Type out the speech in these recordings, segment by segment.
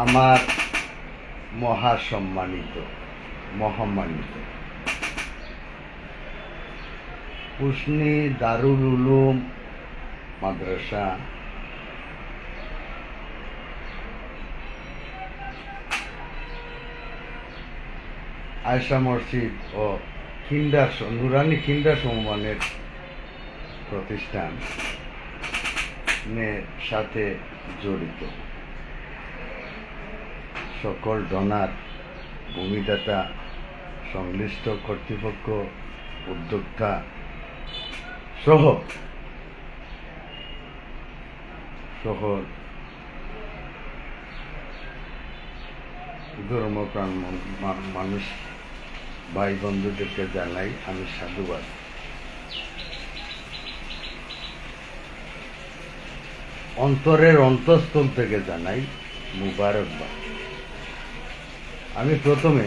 আমার মহাসম্মানিত মহামান্বিত পুসনি দারুল উলুম মাদ্রাসা আয়েশা মসজিদ ও নুরানি খিন্ডার সমমানের প্রতিষ্ঠানের সাথে জড়িত সকল ডোনার, ভূমিদাতা, সংশ্লিষ্ট কর্তৃপক্ষ, উদ্যোক্তা সহ ধর্মপ্রাণ মানুষ ভাই বন্ধুদেরকে জানাই আমি সাধুবাদ। অন্তরের অন্তঃস্থল থেকে জানাই মুবারকবাদ। আমি প্রথমে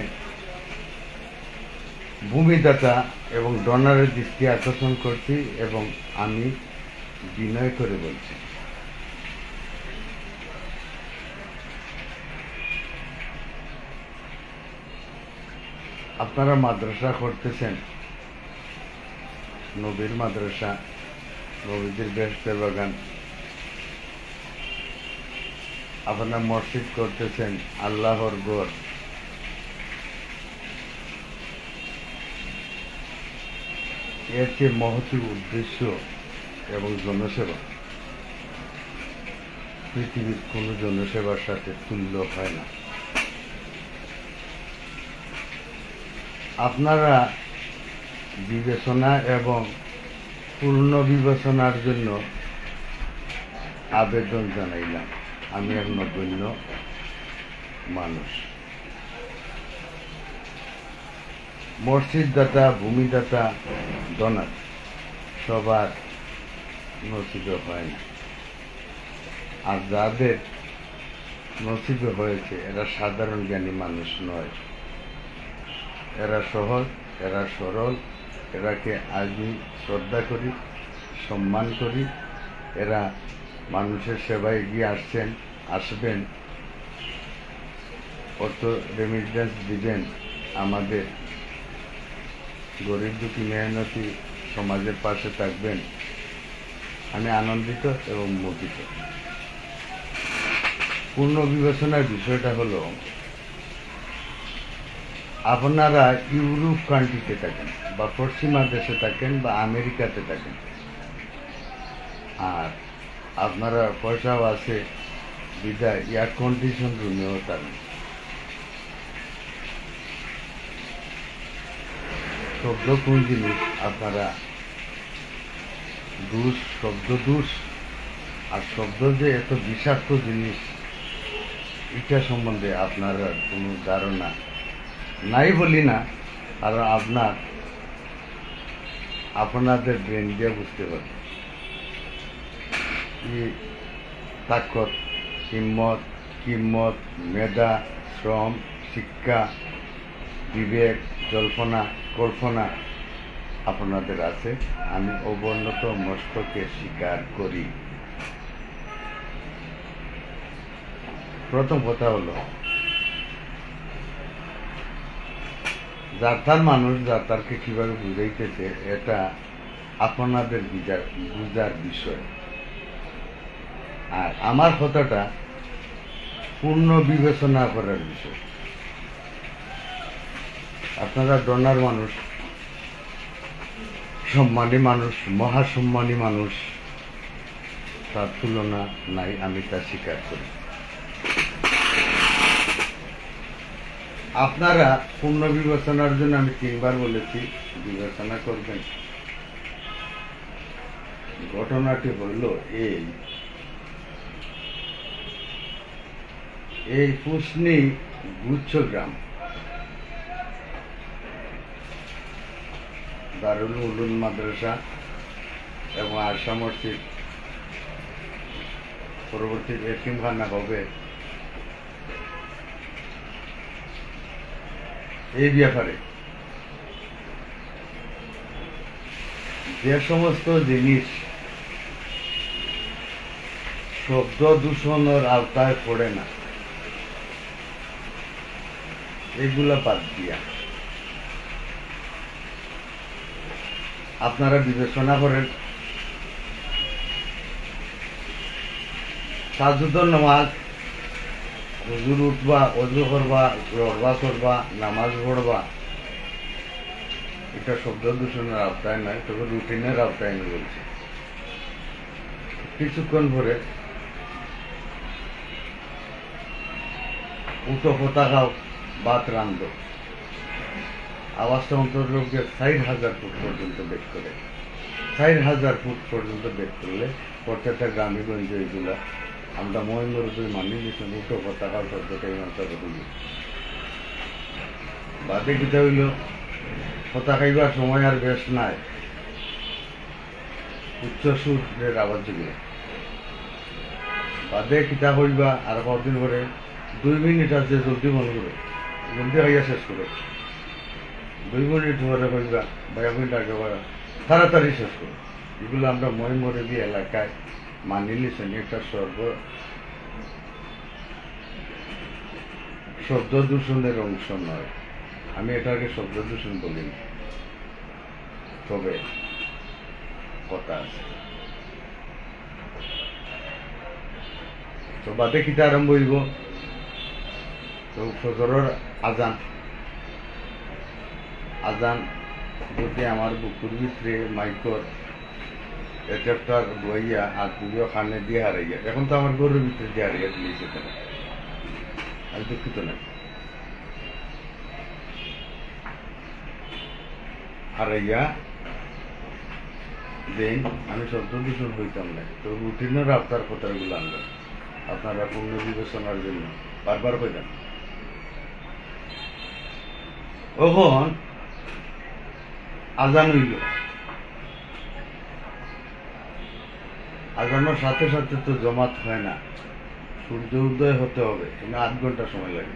ভূমিদাতা এবং ডোনারের দৃষ্টি আকর্ষণ করছি এবং আমি বিনয় করে বলছি, আপনারা মাদ্রাসা করতেছেন, নবীর মাদ্রাসা, নবীদের বেহেশতের বাগান। আপনারা মসজিদ করতেছেন, আল্লাহর ঘর। এর চেয়ে মহৎ উদ্দেশ্য এবং জনসেবা পৃথিবীর কোনো জনসেবার সাথে তুল্য হয় না। আপনারা বিবেচনা এবং পূর্ণ বিবেচনার জন্য আবেদন জানাইলাম। আমি এক নগণ্য মানুষ। মসজিদ দাতা, ভূমিদাতা, ডোনার সবার নসিবে হয় না। আর যাদের নসিবে হয়েছে এরা সাধারণ জ্ঞানী মানুষ নয়, এরা সহজ, এরা সরল, এরাকে আমি শ্রদ্ধা করি, সম্মান করি। এরা মানুষের সেবায় এগিয়ে আসবেন, অর্থ রেমিটেন্স দিবেন, আমাদের গরিব দুঃখী মেহনতি সমাজের পাশে থাকবেন। আমি আনন্দিত এবং মোদিত। পূর্ণ বিবেচনার বিষয়টা হলো, আপনারা ইউরোপ কান্ট্রিতে থাকেন বা পশ্চিমা দেশে থাকেন বা আমেরিকাতে থাকেন, আর আপনারা পয়সাও আছে বিদায় এয়ার কন্ডিশন রুমেও থাকেন। শব্দ কোন জিনিস আপনারা শব্দ দোষ, আর শব্দ যে এত বিষাক্ত জিনিস এটা সম্বন্ধে আপনারা কোনো ধারণা নাই বলি না, কারণ আপনাদের ব্রেন দিয়ে বুঝতে পারবে তাকত, কিম্মত, মেধা, শ্রম, শিক্ষা, বিবেক, জল্পনা, কল্পনা আপনাদের আছে। আমি অবনত মস্তকে স্বীকার করি। প্রথম কথা হলো, যাত্রার মানুষ যাত্রাকে কিভাবে বুঝাইতেছে এটা আপনাদের বুঝার বিষয়। আর আমার কথাটা পূর্ণ বিবেচনা করার বিষয়। আপনারা ডোনার মানুষ, সম্মানী মানুষ, মহাসম্মানী মানুষ, তার তুলনা নাই, আমি তা স্বীকার করি। আপনারা পূর্ণ বিবেচনার জন্য আমি 3 বার বলেছি বিবেচনা করবেন। ঘটনাটি হইল এই পুসনি গুচ্ছগ্রাম দারুল উলুম মাদ্রাসা এবং আয়েশা মসজিদ পরবর্তী এতিমখানা হবে, এই ব্যাপারে যে সমস্ত জিনিস শব্দ দূষণের আওতায় পড়ে না, এগুলা বাদ দিয়া আপনারা বিবেচনা করেন তাহাজ্জুদের নামাজ হুজুর উঠবা, অজু করবা, রহবা করবা, নামাজ পড়বা, এটা শব্দ দূষণের আওতায় নয়, তবে রুটিনের আওতায় আমি বলছি। কিছুক্ষণ পরে উঠো কথা খাও, ভাত রান্ধ, আওয়াজটা অন্তর্লোকে 4000 ফুট পর্যন্ত বেগ করে, 4000 ফুট পর্যন্ত বেগ করলে প্রত্যেকটা গ্রামে গঞ্জে এইগুলা আমরা মহেন্দ্র মানি দিয়েছেন। উঠো কথা খাও শব্দটা এই মাত্রা বলি বাদে কিতা হইল, কথা খাইবার সময় আর বেশ নাই, উচ্চ সুরের আওয়াজ জুগিয়ে বাদে কিতা হইবা। আর কদিন পরে 2 মিনিট আছে, জলদি মনে করে জলদি খাইয়া শেষ করে, 2 মিনিট পরে হইবা বা 1 মিনিট আগে তাড়াতাড়ি শেষ করে। এগুলো আমরা মহিমরেবি এলাকায় মানি নিয়েছেন। এটা শব্দ দূষণের অংশ নয়, আমি এটাকে শব্দ দূষণ বলি না, তবে কথা আছে। তো বাদে কিতা আরম্ভ হইব, তো ফজরের আজান যদি আমার বুকুর ভিতরে মাইকর এটার বইয়া আর দুইও খানে দিয়ে হারাইয়া, এখন তো আমার গরুর ভিতরে দিয়ে হারাইয়া দিয়েছে, আমি দুঃখিত নাই, হারাইয়া দেন আমি শব্দ দূষণ হইতাম না। তো রুটিনের আপনার কথাগুলো আনবেন আপনারা পূর্ণ বিবেচনার জন্য, বারবার কইতেন। ওখন আজান হইল, আজানোর সাথে সাথে তো জমাত হয় না, সূর্য উদয় হতে হবে, এখানে 8 ঘন্টা সময় লাগে,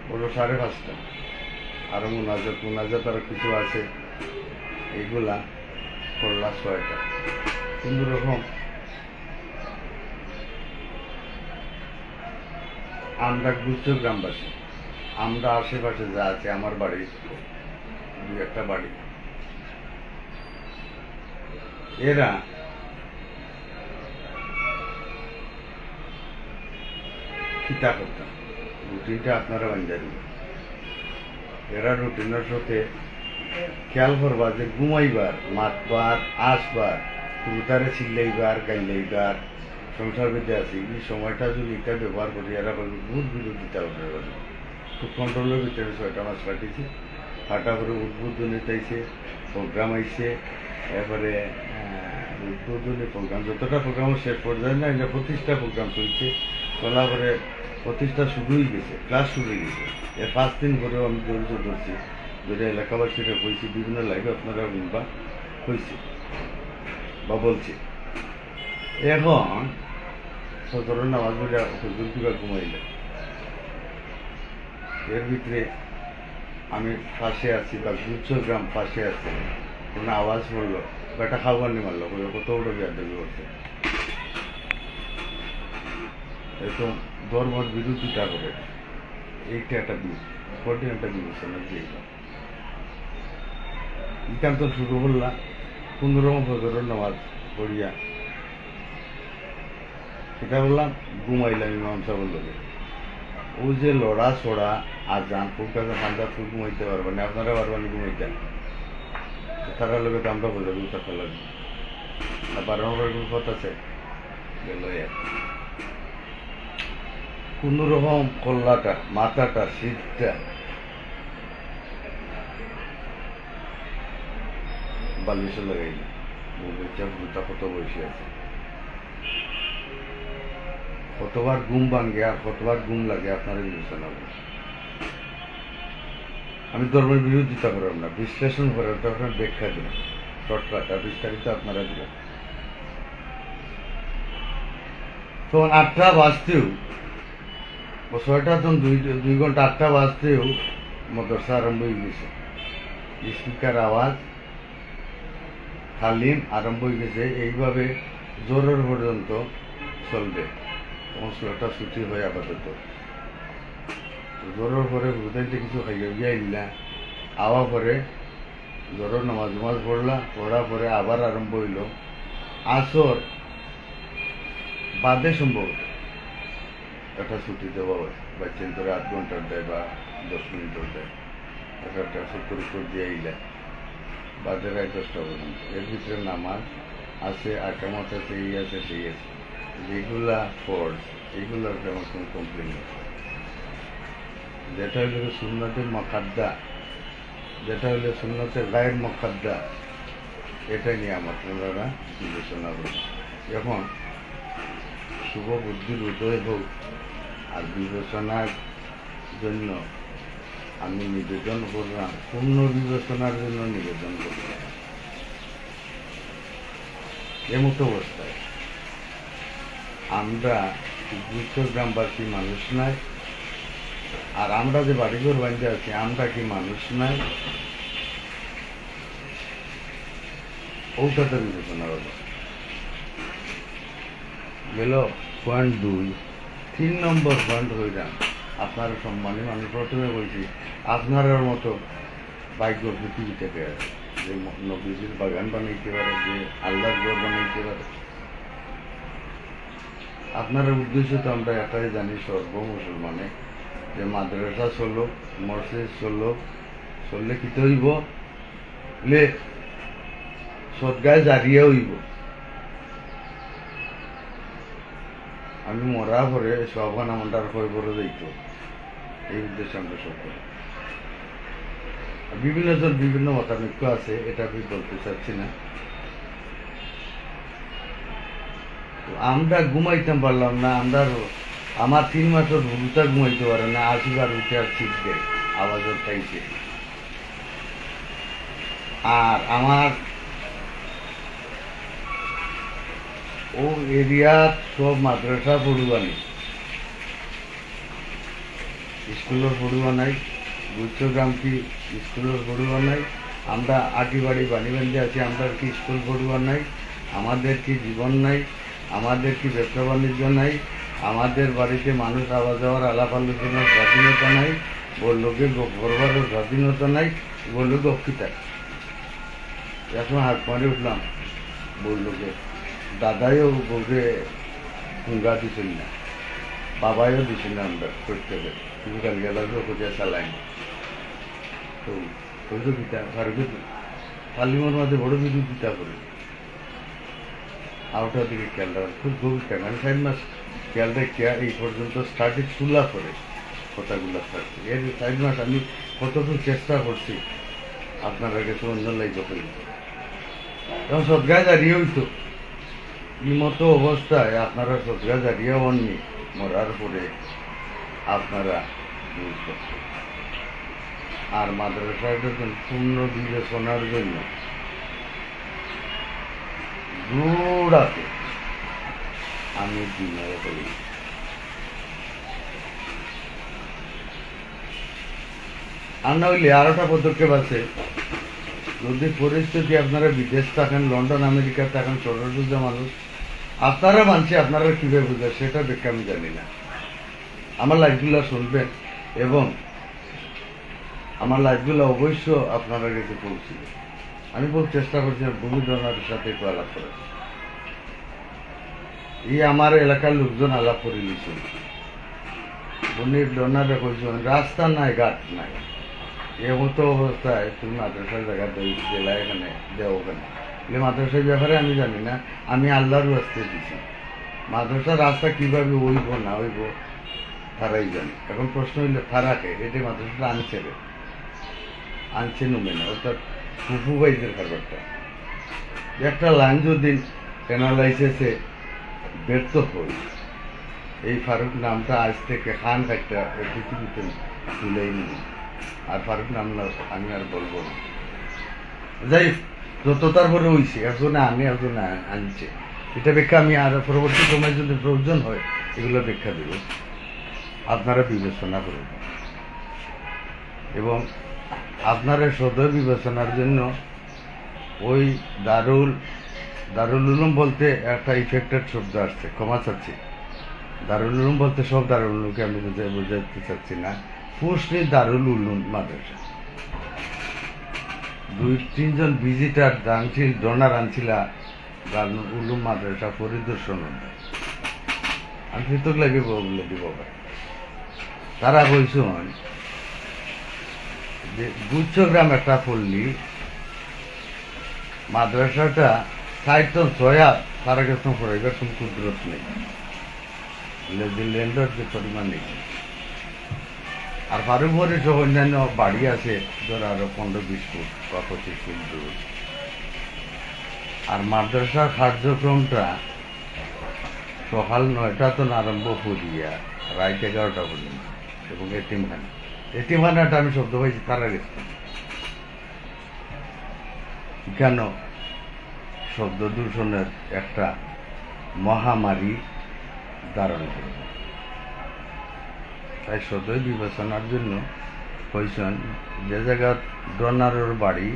বলো 5:30। আরো মুনাজাত আরো কিছু আছে, এইগুলা করলা 6টা। কোন রকম আমরা গুচ্ছ গ্রামবাসী, আমরা আশেপাশে যা আছে, আমার বাড়ি 2-1টা বাড়ি, এরা খিতা করতাম, রুটিনটা আপনারা বাঞ্জা দিবেন। এরা রুটিনের সাথে খেয়াল করবা যে ঘুমাইবার, মাতবার, আসবার, কুতারে চিল্লাইবার, গাইলাইবার, সংসার বেঁধে আছে, এই সময়টা যদি এটা ব্যবহার করি, এরা বহুত বিরোধিতা করতে পারে। খুব কন্ট্রোলের ভিতরে 6টা মাস কাটিয়েছে, হাঁটা করে উদ্বোধনী চাইছে, প্রোগ্রাম আইছে, এরপরে উদ্বোধনী প্রোগ্রাম, যতটা প্রোগ্রাম শেষ পর্যায়ে না, এটা 25টা প্রোগ্রাম চলছে, চলা করে 25টা শুরুই গেছে, ক্লাস শুরু হয়ে গেছে। এর 5 দিন পরেও আমি ধৈর্য ধরছি, যদি এলাকাবাসীরা হয়েছি, বিভিন্ন লাইভে আপনারা শুনবা হয়েছে বা বলছে। এখন সদরের নামাজ বলে হুজুর কিবা ঘুমাইলে, এর ভিতরে আমি পাশে আছি বা গুচ্ছ গ্রাম পাশে আছে, কোনো আওয়াজ পড়লো, বেটা খাবার নি মারলো, কত বড় বিয়াদবি করছে, এরকম ধর্মের বিরোধিতা করে, এইটা একটা কঠিন একটা বিবেচনা দিয়ে ইকান্ত শুরু করলাম। 15 ফজরের নামাজ পড়িয়া সেটা বললাম, ঘুমাইলাম ইমাম সাহেবের লোকে। ও যে লড়া ছড়া আজান খুব কাছে ঠান্ডা খুব ঘুমাইতে পারবেন না, আপনারা পারবেন ঘুমাইতেন, তারা লোকে তো আমরা বোঝাবো থাকা লাগবে না, বারবার কথা আছে গেল। কোন রকম কল্লাটা, মাথাটা, শীতটা বালিশে লাগাইল, বুঝা কত বয়সী আছে, কতবার ঘুম ভাঙ্গে আর কতবার ঘুম লাগে আপনারা বিবেচনা করেন। আমি ধর্মের বিরোধিতা করলাম না, বিশ্লেষণ করে আপনার ব্যাখ্যা দিন, শর্টকাট আর বিস্তারিত আপনারা দিলেন। তখন 8টা বাজতেও, 6টা তখন 2 ঘন্টা, 8টা বাজতেও মদরসা আরম্ভ হয়ে গেছে, স্পিকার আওয়াজ, তালিম আরম্ভ হয়ে গেছে। এইভাবে জোরের পর্যন্ত চলবে, তখন 6টা ছুটি হয়ে আপাতত। জ্বরের পরে হুদাইতে কিছু খাইয়া গিয়া না আওয়া পরে জ্বরের নামাজ পড়লা, পড়ার পরে আবার আরম্ভ হইল আসর বাদে সম্ভবত একটা ছুটি দেওয়া হয়, বাচ্চেন ধরে 8 ঘন্টার দেয় বা 10 মিনিটের দেয়, একটা সত্তর উত্তর দিয়ে আইলা বাদে রায় 10টা পর্যন্ত। এর ভিতরে নামাজ আছে, আকামত আছে, এই আছে সেই আছে, যেগুলা ফর্স এইগুলোর আমার কোনো কমপ্লেন নেই। যেটা হইল সুন্নতে মকাদ্দা, যেটা হইলে সুন্নতে গায়ের মকাদ্দা, এটা নিয়ে আমার আপনারা বিবেচনা করুন। এখন শুভ বুদ্ধির উদয় হোক, আর বিবেচনার জন্য আমি নিবেদন করলাম, পূর্ণ বিবেচনার জন্য নিবেদন করলাম। এমতো অবস্থায় আমরা গ্রামবাসী মানুষ নাই, আর আমরা যে বাড়িঘর বান্ধে আছি আমরা কি মানুষ নাই? ওটাতে বিবেচনা হলো গেল পয়েন্ট 2। 3 নম্বর পয়েন্ট হইলাম আপনার সম্মানী মানুষ। প্রথমে বলছি আপনার মতো ভাগ্য পৃথিবী থেকে আছে, যে নবীজির বাগান বানাইতে পারে, যে আল্লাহর ঘর বানাইতে পারে। আপনার উদ্দেশ্য তো আমরা এটাই জানি সর্ব মুসলমানে, যে মাদ্রাসা চলুক, মসজিদ চলুক, চললে কিতে হইব লে সদগায় জারিয়া হইব। আমি মরা পরে সবখান আমার খবরে যাইত, এই উদ্দেশ্যে আমরা সব করি। বিভিন্ন জন বিভিন্ন মতানৈক্য আছে, এটা আমি বলতে চাচ্ছি না। আমরা ঘুমাইতাম পারলাম না, আমরা আমার 3 মাসের ভুলটা ঘুমাইতে পারে না, 80 বার উঠে আর ঠিক দেয় আওয়াজের খাইছে। আর আমার ও এরিয়ার সব মাদ্রাসা পড়ুয়া নেই, স্কুলের পড়ুয়া নাই, গুচ্ছগ্রাম কি স্কুলের পড়ুয়া নাই, আমরা আটিবাড়ি বাণীগঞ্জে আছি, আমরা কি স্কুল পড়ুয়া নাই, আমাদের কি জীবন নাই, আমাদের কি ব্যবসা বাণিজ্য নাই, আমাদের বাড়িতে মানুষ আওয়া যাওয়ার আলাপ আলোচনার স্বাধীনতা নাই, বললোকে করবারও স্বাধীনতা নাই, বললোকে অক্ষিতা। এখন হাত মারে উঠলাম, বললোকে দাদাইও বউকে হুঙ্গা দিছেন না, বাবাইও দিছেন না, আমরা প্রত্যেকে তুমি কাল গেলাকে কোথায় চালাই তো হইতো পিতা ভারকে তালিমের মাঝে বড় কিছু পিতা করে আউটার দিকে খেয়াল রাখা খুব গভীর কেন। আমি 4 মাস খেয়াল রেখে এই পর্যন্ত স্টার্টিং তুলা করে কথাগুলো থাকছে। এর 4 মাস আমি কতটুকু চেষ্টা করছি আপনারা কাছে অন্য লাইফ করি, এবং সদগায় দাঁড়িয়ে হইতো এই মতো অবস্থায় আপনারা সদগায় দাঁড়িয়ে হননি, মরার পরে আপনারা ইউজ করছেন। আর মাদ্রাসায় পূর্ণ বিবেচনার জন্য দৌড়াতে আমি বিনয় করি। আর না হইলে আর একটা পদক্ষেপ আছে, যদি পরিস্থিতি আপনারা বিদেশ থাকেন, লন্ডন আমেরিকা থাকেন, ছোট মানুষ, আপনারা মানছি আপনারা কীভাবে বুঝেন সেটা দেখে আমি জানি না। আমার লাইফগুলো শুনবেন এবং আমার লাইফগুলো অবশ্য আপনারা কাছে পৌঁছবে। আমি বহু চেষ্টা করছি ভূমি ডোনারের সাথে একটু আলাপ করার। এই আমার এলাকার লোকজন আলাপ করে নিয়েছিল, ভূমি ডোনারে কইছেন রাস্তা নাই, ঘাট নাই, এমতো অবস্থায় তুমি মাদ্রাসার জায়গা জেলায় এখানে দেও ওখানে মাদ্রাসার ব্যাপারে আমি জানি না, আমি আল্লাহর রাস্তে দিছি। মাদ্রাসার রাস্তা কিভাবে হইব না হইব তারাই জানে। এখন প্রশ্ন হইলে তারাকে এটা মাদ্রাসাটা আনছে নুমে না, অর্থাৎ ফুফু ভাইদের খাবারটা একটা লাইন যদি অ্যানালাইসিসে ব্যর্থ হই, এই ফারুক নামটা আজ থেকে খান একটা পৃথিবীতে তুলেই নিই, আর ফারুক নাম আমি আর বলবো না। যাই যত তারপরে হয়েছে একজনে আমি একজনে আনছে, এটা ব্যাখ্যা আমি আর পরবর্তী সময় যদি প্রয়োজন হয় এগুলো ব্যাখ্যা দেব, আপনারা বিবেচনা করুন। এবং আপনারা সদয় বিবেচনার জন্য ওই দারুল উলুম বলতে একটা ইফেক্টেড শব্দ আসছে, ক্ষমা চাচ্ছি। দারুল উলুম বলতে সব দারুল উলুমকে আমি বোঝাতে চাচ্ছি না, ফুসনি দারুল উলুম মাদ্রাসা। 2-3 জন ভিজিটার আনছিল, ডোনার আনছিলা দারুল উলুম মাদ্রাসা পরিদর্শন। আমি ফিতক লাগিব বলে দিব ভাই। তারা কইছেন যে গুচ্ছগ্রাম একটা পল্লী মাদ্রাসাটা 60-6 তারা গেছেন পড়াইবার কোন কুদরত নেই, ল্যান্ডের যে পরিমাণ নেই। আর ফারুকবাড়ির সব অন্যান্য বাড়ি আছে ধর আরো 15-20 ফুট বা 25 ফুট দূর। আর মাদ্রাসার কার্যক্রমটা সকাল 9টা তো আরম্ভ করিয়া রাত 11টা পর্যন্ত, এবং এতিমখানাটা আমি শব্দ পাইছি তারা গেছে কেন শব্দ দূষণের একটা মহামারী ধারণ করবে। তাই সদয় বিবেচনার জন্য হয়েছেন যে জায়গা ডোনারের বাড়ি,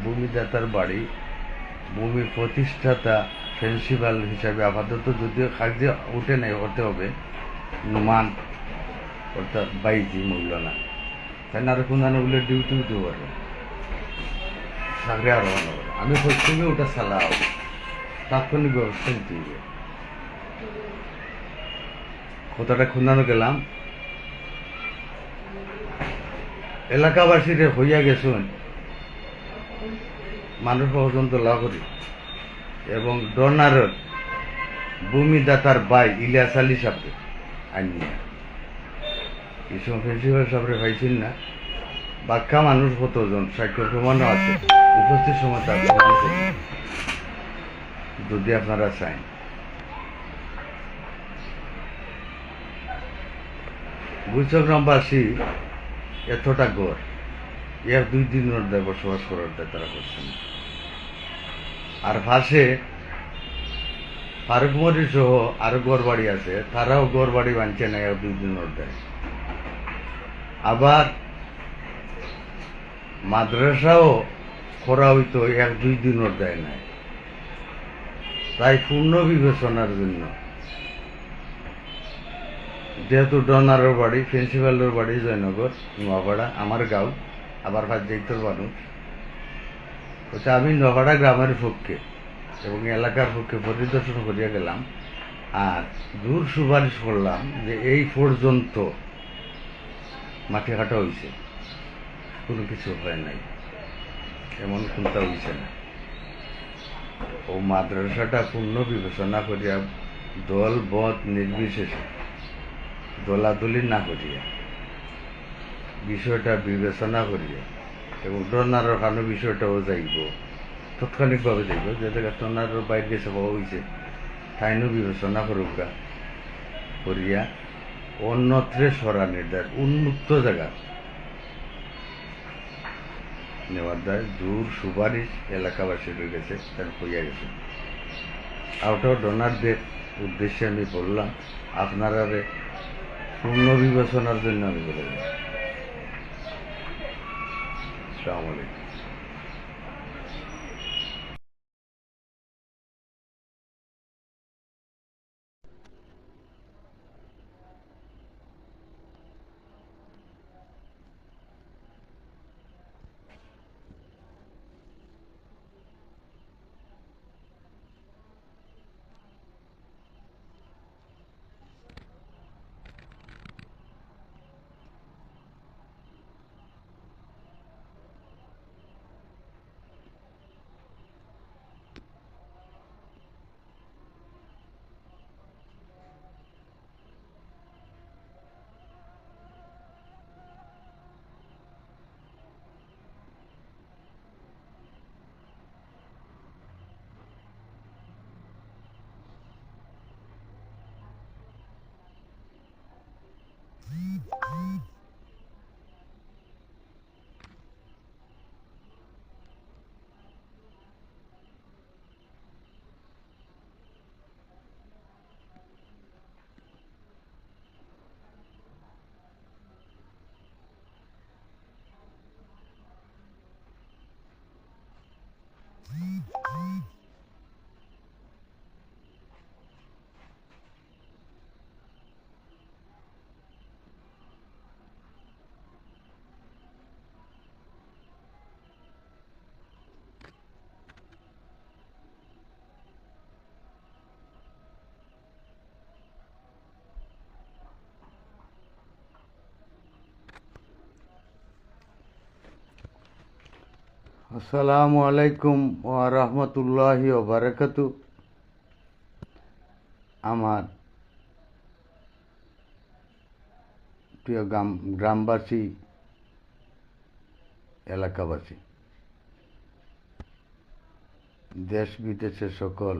ভূমিদাতার বাড়ি, ভূমি প্রতিষ্ঠাতা প্রিন্সিপাল হিসাবে আপাতত যদিও কাগজে উঠে নেই, হতে হবে নুমান অর্থাৎ বাইজি মূল্যনা, তাই না? আর কোনগুলো ডিউটি উঠতে পারবে, চাকরি আরো ভালো হবে। আমি প্রত্যেকে ওটা চালাও, তাৎক্ষণিক ব্যবস্থা নিতে হবে। কথাটা খুঁজানো গেলাম, এলাকাবাসীরে হইয়া গেছেন মানুষ পর্যন্ত লাভ করি, এবং ডোনারের ভূমিদাতার ভাই ইলিয়াস আলী সাহেবকে আনিয়া এই সময় প্রিন্সিপাল সাহেবরে পাইছেন না। বাক্কা মানুষ কতজন সাক্ষ্য প্রমাণও আছে, উপস্থিত সময় তার প্রমাণ করুন যদি আপনারা চান। গুচ্ছগ্রামবাসী এতটা গড়, 1-2 দিনের দেয় বসবাস করার দেয় তারা করছেন। আর পাশে ফারুকমরি সহ আরো গড় বাড়ি আছে, তারাও গড় বাড়ি বানছে না 1-2 দিনের দেয়। আবার মাদ্রাসাও করা হইতো 1-2 দিনের দেয় নাই। তাই পূর্ণ বিবেচনার জন্য, যেহেতু ডোনারের বাড়ি, প্রিন্সিপালের বাড়ি জয়নগর নোয়াপাড়া, আমার গাঁও, আবার যাইতর মানুষ, আমি নোয়াপাড়া গ্রামের পক্ষে এবং এলাকার পক্ষে পরিদর্শন করিয়া গেলাম। আর দূর সুপারিশ করলাম যে এই পর্যন্ত মাটি কাটা হয়েছে, কোনো কিছু হয় নাই, এমন কোনটা হয়েছে না। ও মাদ্রাসাটা পূর্ণ বিবেচনা করিয়া দল বদ নির্বিশেষে দলাদলি না করিয়া বিষয়টা বিবেচনা করিয়া, এবং ডোনারের কারণে বিষয়টাও যাইব, তাৎক্ষণিকভাবে যাইব। যে জায়গা ডোনারের বাইরে গেছে পাওয়া হয়েছে তাইনও বিবেচনা করুকা করিয়া অন্যত্রে সরানির দ্বার উন্মুক্ত জায়গা নেওয়ার দ্বার দূর সুপারিশ এলাকাবাসী রয়ে গেছে, তার হইয়া গেছে। আউটাও ডোনারদের উদ্দেশ্যে আমি বললাম, আপনারা পূর্ণ বিবেচনার জন্য আমি বলে দিলাম। আসসালামু আলাইকুম। আসসালামু আলাইকুম ওয়া রাহমাতুল্লাহি ওয়া বারাকাতু। আমার প্রিয় গ্রামবাসী, এলাকাবাসী, দেশ বিদেশের সকল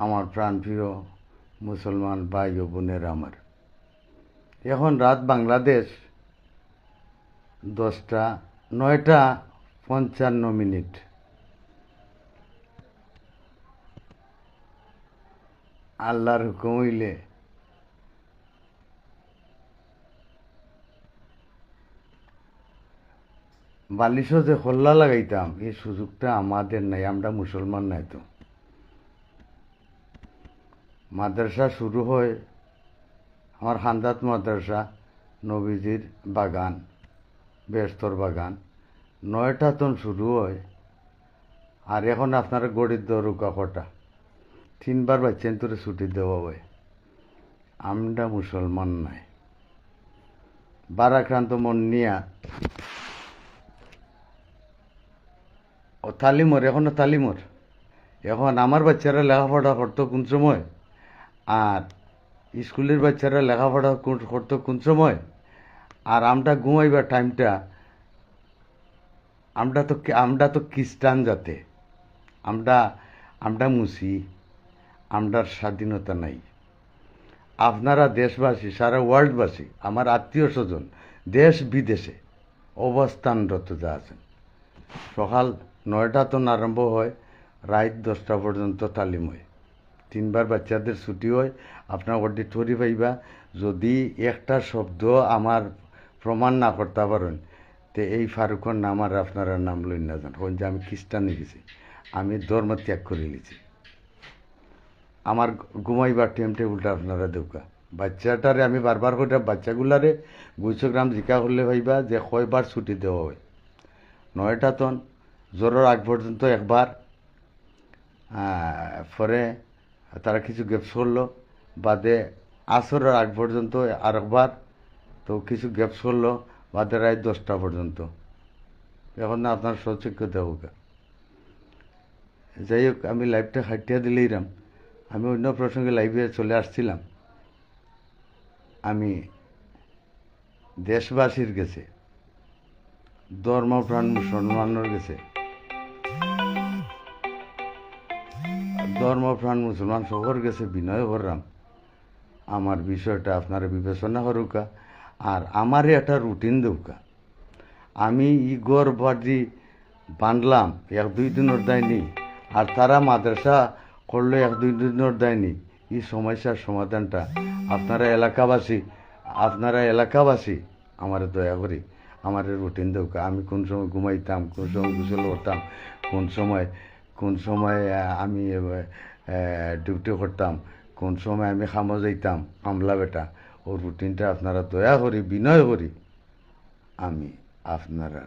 আমার প্রাণপ্রিয় মুসলমান ভাই ও বোনেরা, আমার এখন রাত বাংলাদেশ 9:55। আল্লাহর হুকুম হইলে বালিশও যে খোল্লা লাগাইতাম এই সুযোগটা আমাদের নাই, আমরা মুসলমান নাই। তো মাদ্রাসা শুরু হয়, আমার খান্দাত মাদ্রাসা নবীজির বাগান, বেস্তর বাগান, 9টা তন শুরু হয়। আর এখন আপনারা গড়ির দরুকা কটা 3বার বাচ্চেন তোরে ছুটি দেওয়া হয়। আমরা মুসলমান নাই, বারাক্রান্ত মন নিয়া ও তালিমর, এখনো তালিমর। এখন আমার বাচ্চারা লেখাপড়া করতো কোন সময়, আর স্কুলের বাচ্চারা লেখাপড়া করতো কোন সময়, আর আমরা ঘুমাইবার টাইমটা, আমরা তো খ্রিস্টান জাতে, আমরা মুসি, আমরার স্বাধীনতা নাই। আপনারা দেশবাসী, সারা ওয়ার্ল্ডবাসী, আমার আত্মীয় স্বজন দেশ বিদেশে অবস্থানরত যা আছেন, সকাল 9টা তন আরম্ভ হয়, রাত 10টা পর্যন্ত তালিম হয়। 3বার বাচ্চাদের ছুটি হয়। আপনার অডিটোরি পাইবা। যদি একটা শব্দ আমার প্রমাণ না করতে পারেন, তো এই ফারুকর নাম আর আপনারা নাম লই না যান, যে আমি খ্রিস্টান হয়ে গেছি, আমি ধর্ম ত্যাগ করে নিয়েছি। আমার ঘুমাইবার টাইম টেবিলটা আপনারা দেউকা। বাচ্চাটারে আমি বারবার করে বাচ্চাগুলারে 200 গ্রাম জিকা করলে ভাইবা যে কয়বার ছুটি দেওয়া হয়। 9টা তন জ্বরের আগ পর্যন্ত একবার, পরে তারা কিছু গ্যাপস করলো, বাদে আসরের আগ পর্যন্ত আরেকবার, তো কিছু গ্যাপস করলো, বাদে রাত 10টা পর্যন্ত। এখন না আপনার সচেক্য দেওয়া। যাই হোক, আমি লাইভটা খাটিয়া দিলেইরাম। আমি অন্য প্রসঙ্গে লাইভে চলে আসছিলাম। আমি দেশবাসীর গেছে, ধর্মপ্রাণ মুসলমানের গেছে, ধর্মপ্রাণ মুসলমান সকর গেছে বিনয় করলাম, আমার বিষয়টা আপনারা বিবেচনা করুকা, আর আমারে একটা রুটিন দেউকা। আমি ইগর বাড়ি বাঁধলাম 1-2 দিনের দেয়নি, আর তারা মাদ্রাসা করলে 1-2 দিনের দেয়নি। এই সমস্যার সমাধানটা আপনারা এলাকাবাসী আমার দয়া করি আমার রুটিন দেউকা। আমি কোন সময় ঘুমাইতাম, কোন সময় গোসল করতাম, কোন সময় আমি ডিউটি করতাম, কোন সময় আমি খামো যাইতাম, আমলা বেটা, ও রুটিনটা আপনারা দয়া করি বিনয় করি আমি আপনারা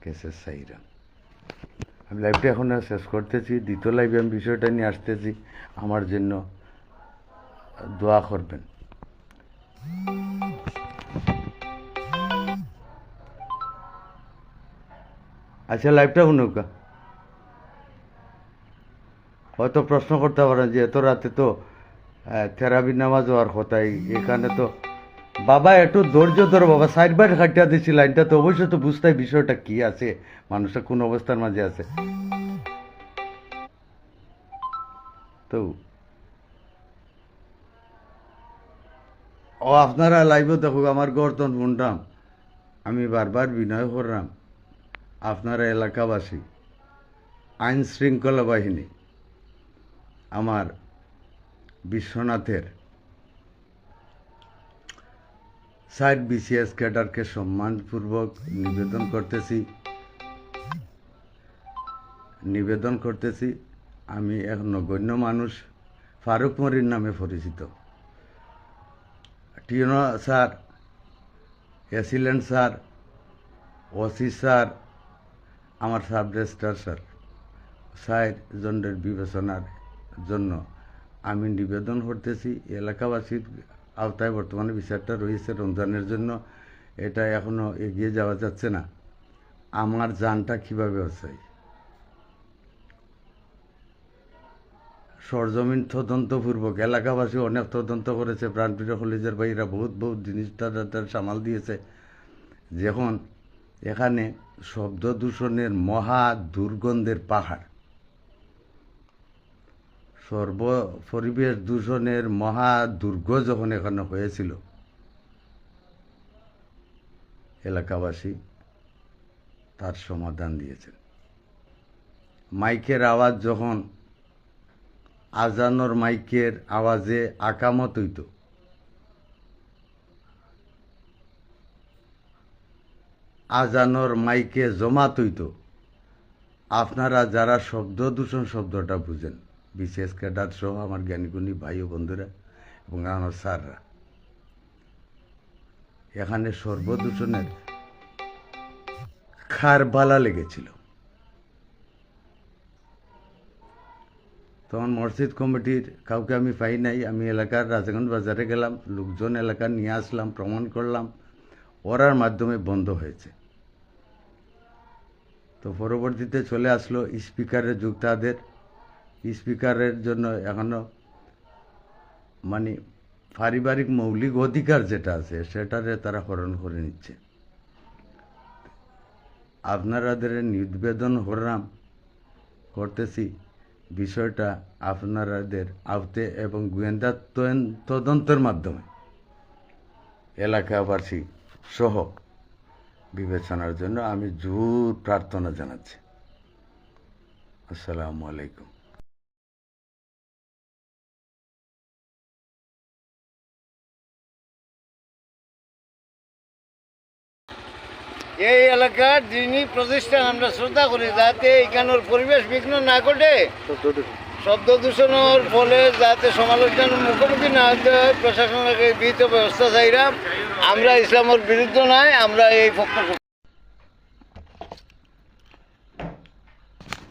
কেসে চাইরাম। আমি লাইভটা এখন শেষ করতেছি। দ্বিতীয় লাইভে আমি বিষয়টা নিয়ে আসতেছি, আমার জন্য দোয়া করবেন। আচ্ছা, লাইভটা শুনুকা। হয়তো প্রশ্ন করতে পারেন যে এত রাতে তো থেরাবি নামাজ হওয়ার কথাই, এখানে তো বাবা একটু ধৈর্য ধরো বাবা, 4বার খাটিয়া দিছি লাইনটা, তো অবশ্যই তো বুঝতে বিষয়টা কি আছে, মানুষটা কোন অবস্থার মাঝে আছে। তো ও আপনারা লাইভও দেখুক, আমার গর্তন শুনতাম। আমি বারবার বিনয় করলাম, আপনারা এলাকাবাসী, আইন শৃঙ্খলা বাহিনী, আমার বিশ্বনাথের 60 BCS ক্যাডারকে সম্মানপূর্বক নিবেদন করতেছি। আমি এক নগণ্য মানুষ, ফারুক মরির নামে পরিচিত। টিউনো স্যার, অ্যাসিলেন্ট স্যার, ওসি স্যার, আমার সাব রেজিস্ট্রার স্যার, 4 জনের বিবেচনার জন্য আমি নিবেদন করতেছি এলাকাবাসীর আওতায় বর্তমানে বিচারটা রয়েছে রমজানের জন্য, এটা এখনও এগিয়ে যাওয়া যাচ্ছে না। আমার জানটা কীভাবে বাঁচাই? সরজমিন তদন্তপূর্বক এলাকাবাসী অনেক তদন্ত করেছে, প্রাণপ্রিয় কলেজের ভাইরা বহুত বহুত জিনিসটা সামাল দিয়েছে। যখন এখানে শব্দ দূষণের মহা দুর্গন্ধের পাহাড়, পরিবেশ দূষণের মহা দুর্গ যখন এখানে হয়েছিল, এলাকাবাসী তার সমাধান দিয়েছেন। মাইকের আওয়াজ যখন আজানোর মাইকের আওয়াজে আকামত হইত, আজানোর মাইকে জমাত হইত, আপনারা যারা শব্দ দূষণ শব্দটা বুঝেন, বিশেষ ক্যাডার সহ আমার জ্ঞানীগুণী ভাই ও বন্ধুরা এবং আমার স্যাররা, এখানে সর্বদূষণের খারবালা লেগেছিল। তখন মসজিদ কমিটির কাউকে আমি পাই নাই। আমি এলাকার রাজাগঞ্জ বাজারে গেলাম, লোকজন এলাকা নিয়ে আসলাম, প্রমাণ করলাম, ওরার মাধ্যমে বন্ধ হয়েছে। তো পরবর্তীতে চলে আসলো স্পিকারের যুগ। তাদের স্পিকারের জন্য এখনও মানে পারিবারিক মৌলিক অধিকার যেটা আছে সেটারে তারা হরণ করে নিচ্ছে। আপনাদের নিবেদন করতেছি, বিষয়টা আপনাদের আওতে এবং গোয়েন্দা তদন্তের মাধ্যমে এলাকাবাসী সহ বিবেচনার জন্য আমি জোর প্রার্থনা জানাচ্ছি। আসসালামু আলাইকুম। এই এলাকার যিনি প্রতিষ্ঠান আমরা শ্রদ্ধা করি, যাতে এখানের পরিবেশ বিঘ্ন না ঘটে, শব্দ দূষণের ফলে যাতে সমালোচনার মুখোমুখি না হতে হয়, প্রশাসনের বিহিত ব্যবস্থা চাইলাম। আমরা ইসলামের বিরুদ্ধে নয়, আমরা এই পক্ষ।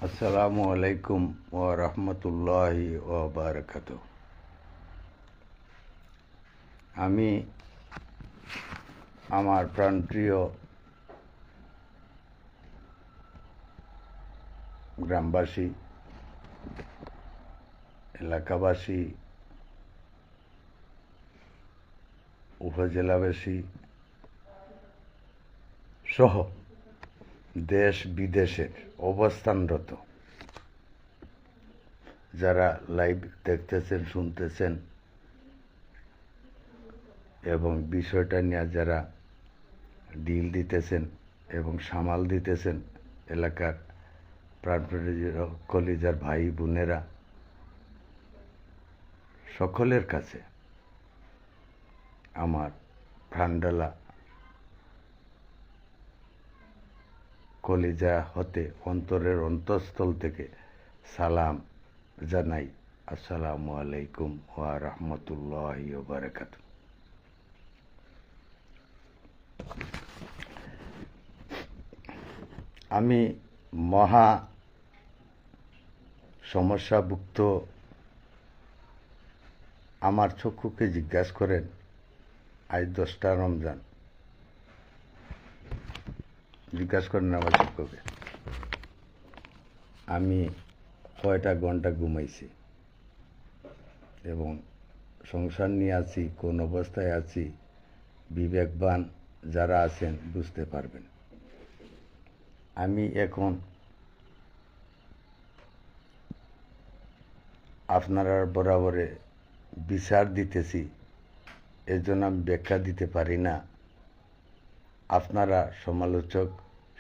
আসসালামু আলাইকুম ওয়া রাহমাতুল্লাহি ওয়া বারাকাতুহু। আমি আমার প্রাণপ্রিয় গ্রামবাসী, এলাকাবাসী, উপজেলাবাসী সহ দেশ বিদেশের অবস্থানরত যারা লাইভ দেখতেছেন, শুনতেছেন এবং বিষয়টা নিয়ে যারা ডিল দিতেছেন এবং সামাল দিতেছেন, এলাকার প্রাণপ্রিয় কলিজার ভাই বোনেরা, সকলের কাছে আমার প্রাণডালা কলিজা হতে অন্তরের অন্তঃস্থল থেকে সালাম জানাই। আসসালামু আলাইকুম ওয়া রাহমাতুল্লাহি ওয়া বারাকাতুহু। আমি মহা সমস্যাভুক্ত, আমার চক্ষুকে জিজ্ঞাসা করেন, আজ 10টা রমজান, জিজ্ঞাসা করেন আমার চক্ষুকে আমি কয়টা ঘন্টা ঘুমাইছি এবং সংসার নিয়ে আছি, কোন অবস্থায় আছি, বিবেকবান যারা আছেন বুঝতে পারবেন। আমি এখন আপনারা বরাবরে বিচার দিতেছি, এর জন্য আমি ব্যাখ্যা দিতে পারি না। আপনারা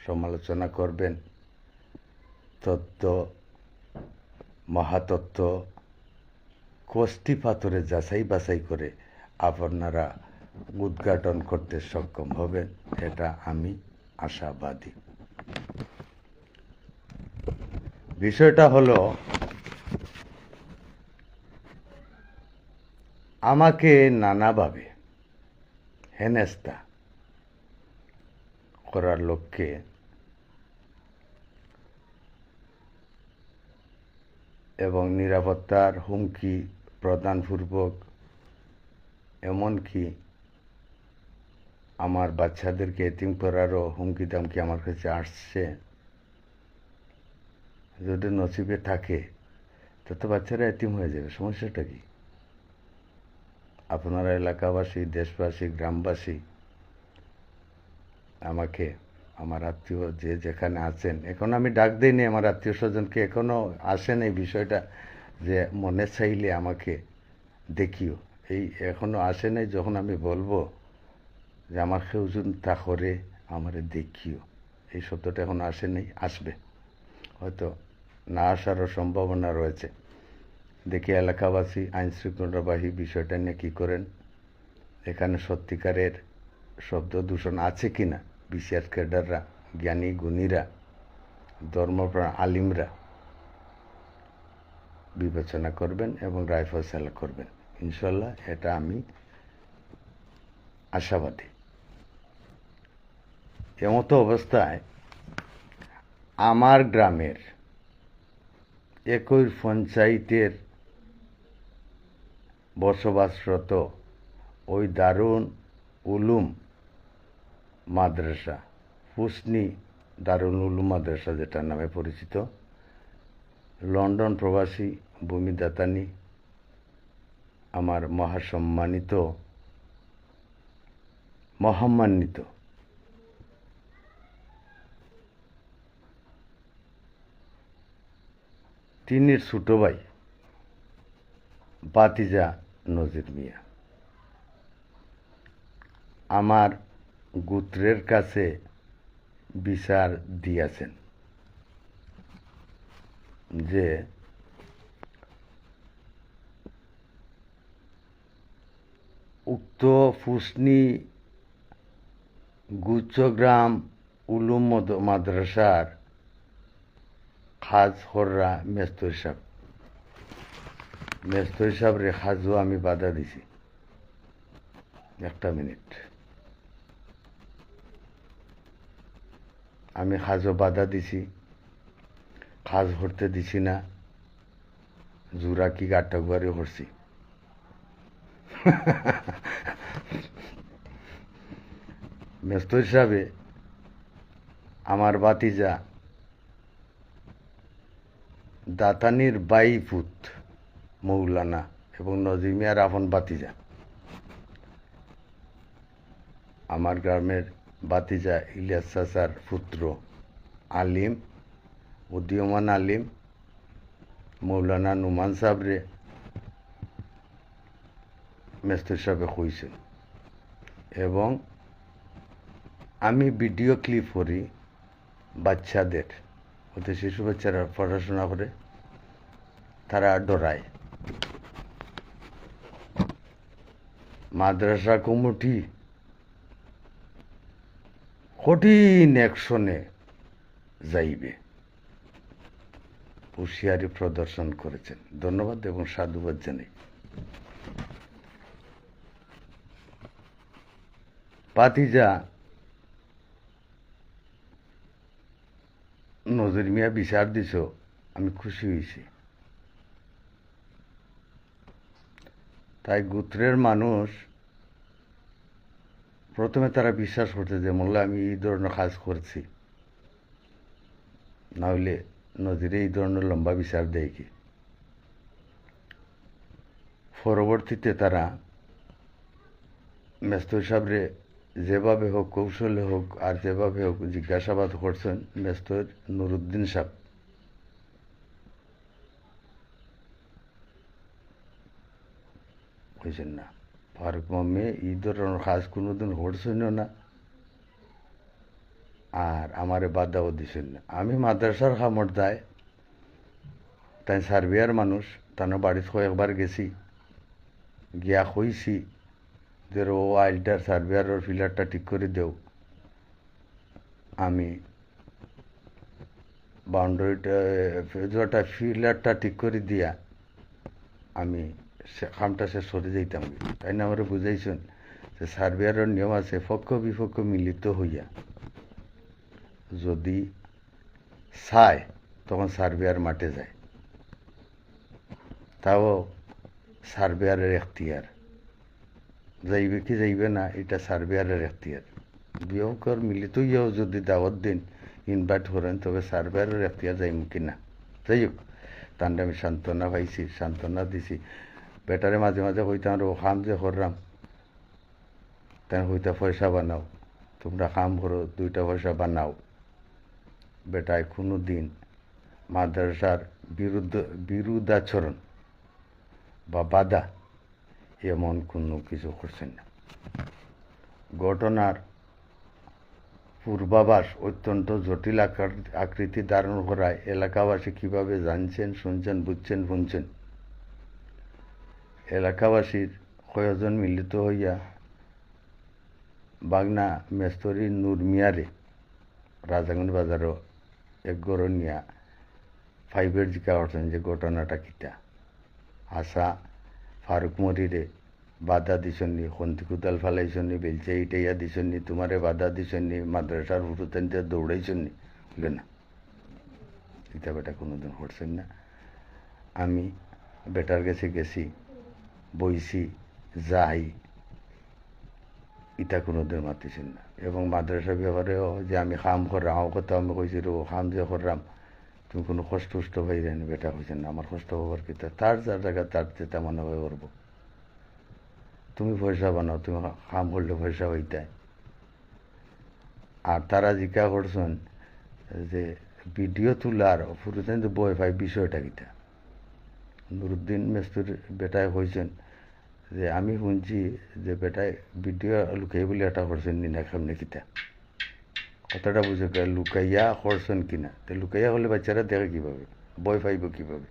সমালোচনা করবেন, তত্ত্ব মহাতত্ত্ব কষ্টি পাথরে যাচাই বাছাই করে আপনারা উদ্ঘাটন করতে সক্ষম হবেন, এটা আমি আশাবাদী। বিষয়টা হলো, আমাকে নানাভাবে হেনস্থা করার লক্ষ্যে এবং নিরাপত্তার হুমকি প্রদানপূর্বক এমনকি আমার বাচ্চাদেরকে এতিম করারও হুমকি দামকি আমার কাছে আসছে। যদি নসিবে থাকে তো বাচ্চারা এতিম হয়ে যাবে, সমস্যাটা কি? আপনারা এলাকাবাসী, দেশবাসী, গ্রামবাসী আমাকে, আমার আত্মীয় যে যেখানে আছেন, এখন আমি ডাক দিইনি আমার আত্মীয় স্বজনকে, এখনও আসেন এই বিষয়টা যে মনে চাইলে আমাকে দেখিও, এই এখনও আসে নাই। যখন আমি বলবো যে আমার খেউজন তা করে আমারে দেখিও, এই শব্দটা এখন আসে নাই, আসবে, হয়তো না আসারও সম্ভাবনা রয়েছে। দেখি এলাকাবাসী, আইন শৃঙ্খলাবাহী বিষয়টা নিয়ে কী করেন, এখানে সত্যিকারের শব্দ দূষণ আছে কি না, বিসিআর ক্যাডাররা, জ্ঞানী গুণীরা, ধর্মপ্রাণ আলিমরা বিবেচনা করবেন এবং রায় ফয়সালা করবেন। ইনশাল্লাহ এটা আমি আশাবাদী। এমতো অবস্থায় আমার গ্রামের একই পঞ্চায়েতের বসবাসরত ওই দারুন উলুম মাদ্রাসা, হুসনি দারুল উলুম মাদ্রাসা যেটার নামে পরিচিত, লন্ডন প্রবাসী ভূমিদাতানি আমার মহাম্মানিত তিনির ছোট ভাই বাতিজা নজির মিয়া আমার গোত্রের কাছে বিচার দিয়েছেন যে উক্ত ফুসনি গুচ্ছগ্রাম উলুম মাদ্রাসার খাজ হররা মেস্তর সাহেব রে খাজও আমি বাধা দিছি। একটা মিনিট, আমি খাজও বাধা দিছি, খাজ হরতে দিছি না, জোড়া কি গাটকবারি হরছি। মেস্তর সাহেবে আমার বাতিজা দাতানির বাই পুত মৌলানা এবং নজির মিয়ার আপন বাতিজা, আমার গ্রামের বাতিজা ইলিয়াস চাচার পুত্র আলিম, উদীয়মান আলিম মৌলানা নুমান সাহেবরে মেস্তর সাহেবে কইছেন। এবং আমি ভিডিও ক্লিপ করি বাচ্চাদের, ওদের শিশু বাচ্চারা পড়াশোনা করে, তারা ডরায়। মাদ্রাসা কমিটি কঠিন অ্যাকশনে যাইবে, হুঁশিয়ারি প্রদর্শন করেছেন। ধন্যবাদ এবং সাধুবাদ জানাই। ভাতিজা নজির মিয়া বিচার দিছ, আমি খুশি হয়েছি। তাই গোত্রের মানুষ প্রথমে তারা বিশ্বাস করছে যে মোল্লা আমি এই ধরনের কাজ করছি, নাহলে নজিরে এই ধরনের লম্বা বিচার দেয় কি। পরবর্তীতে তারা মেস্তর সাহেবরে যেভাবে হোক, কৌশলে হোক আর যেভাবে হোক জিজ্ঞাসাবাদ করছেন। মেস্তর নুরুদ্দিন সাহেব কইছেন না, ফারুক মাম্মি এই ধরনের কাজ কোনোদিন করছেন না আর আমারে বাধাও দিছেন না। আমি মাদ্রাসার খামর দায়, তাই সার্বিয়ার মানুষ, তার বাড়িতে কয়েকবার গেছি, গিয়া কইছি যে ও আইলটার সার্বিয়ারের ফিলারটা ঠিক করে দেও, আমি বাউন্ডারিটা ফিলারটা ঠিক করে দিয়া আমি খামটা শেষ সরে যাইতাম। তাই না আমার বুঝাইছেন যে সার্বিয়ারের নিয়ম আছে, পক্ষ বিপক্ষ মিলিত হইয়া যদি চায় তখন সার্বিয়ার মাঠে যায়, তাও সার্বিয়ারের এখতিয়ার, যাইবে কি যাইবে না এটা সার্ভেয়ারের এখতিয়ার। বিয়ঙ্কর মিলিত ইয়েও যদি দাওয়াত দিন ইনভাইট করেন তবে সার্ভেয়ারের এখতিয়ার যাইম কি না। যাই হোক, তান্ডে আমি সান্ত্বনা পাইছি, সান্ত্বনা দিছি। বেটারে মাঝে মাঝে হইতাম আর খাম যে করলাম, তাই হইতা পয়সা বানাও, তোমরা কাম করো, 2টা পয়সা বানাও। বেটায় কোনো দিন মাদ্রাসার বিরুদ্ধাচরণ বা বাধা এমন কোনো কিছু করছেন না। ঘটনার পূর্বাভাস অত্যন্ত জটিল আকৃতি ধারণ করায় এলাকাবাসী কিভাবে জানছেন, শুনছেন, বুঝছেন, শুনছেন। এলাকাবাসীর কয়েকজন মিলিত হইয়া বাগনা মেস্তরি নূর মিয়ারে রাজাগঞ্জ বাজারও এক গড় নিয়া ফাইভের জিকা করছেন যে ঘটনাটা কিতা। আশা ফারুক মরিরে বাধা দিছনি, খন্তি কুদাল ফালাইছনি, বেলচে ইটাইয়া দিছনি, তোমারে বাধা দিছনি, মাদ্রাসার হুটুতেনতে দৌড়াইছনি, বলে না, ইটা বেটা কোনোদিন করছেন না। আমি বেটার কাছে গেছি, বইছি, যাই, ইটা কোনোদিন মাতিছেন না। এবং মাদ্রাসার ব্যাপারেও যে আমি খাম করলাম, কথা আমি কইছি রে খাম যে করলাম তুমি কোনো কষ্ট উষ্ট পাইলেন, বেটা কইছেন না, আমার কষ্ট হবার কিতা, তার যার জায়গা তার যেটা মনে হয় করবো। তুমি পয়সা বানাও, তুমি কাম করলে পয়সা হইতায়। আর তারা জিজ্ঞা করছেন যে ভিডিও তোলার ফুরুতেন যে বয় পাই বিষয়টা কিতা। নুরুদ্দিন মেস্তুর বেটায় হয়েছেন যে আমি শুনছি যে বেটায় ভিডিও লুকাই বলে এটা করছেন নি না, কেমনি কিতা কথাটা বুঝে লুকাইয়া করছেন কিনা। তো লুকাইয়া হলে বাচ্চারা দেখে কীভাবে, বয় পাইব কীভাবে।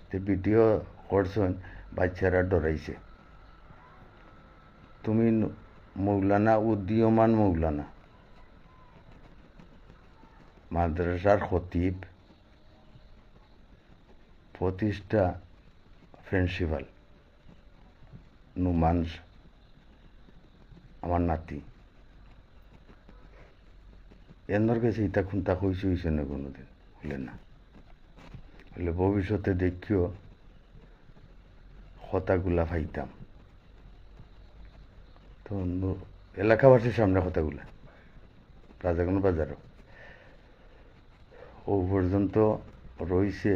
তো ভিডিও করছেন, বাচ্চারা ডরাইছে। তুমি মৌলানা, উদীয়মান মৌলানা, মাদ্রাসার খতিব, প্রতিষ্ঠা প্রিন্সিপাল নুমানস আমার নাতি, এনর কাছে ইতা খুন্তা কইছে হইছে না কোনোদিন, হলে না হলে ভবিষ্যতে দেখিও কথাগুলা পাইতাম। তো এলাকাবাসীর সামনে কথাগুলা রাজাগঞ্জ বাজারও ও পর্যন্ত রইছে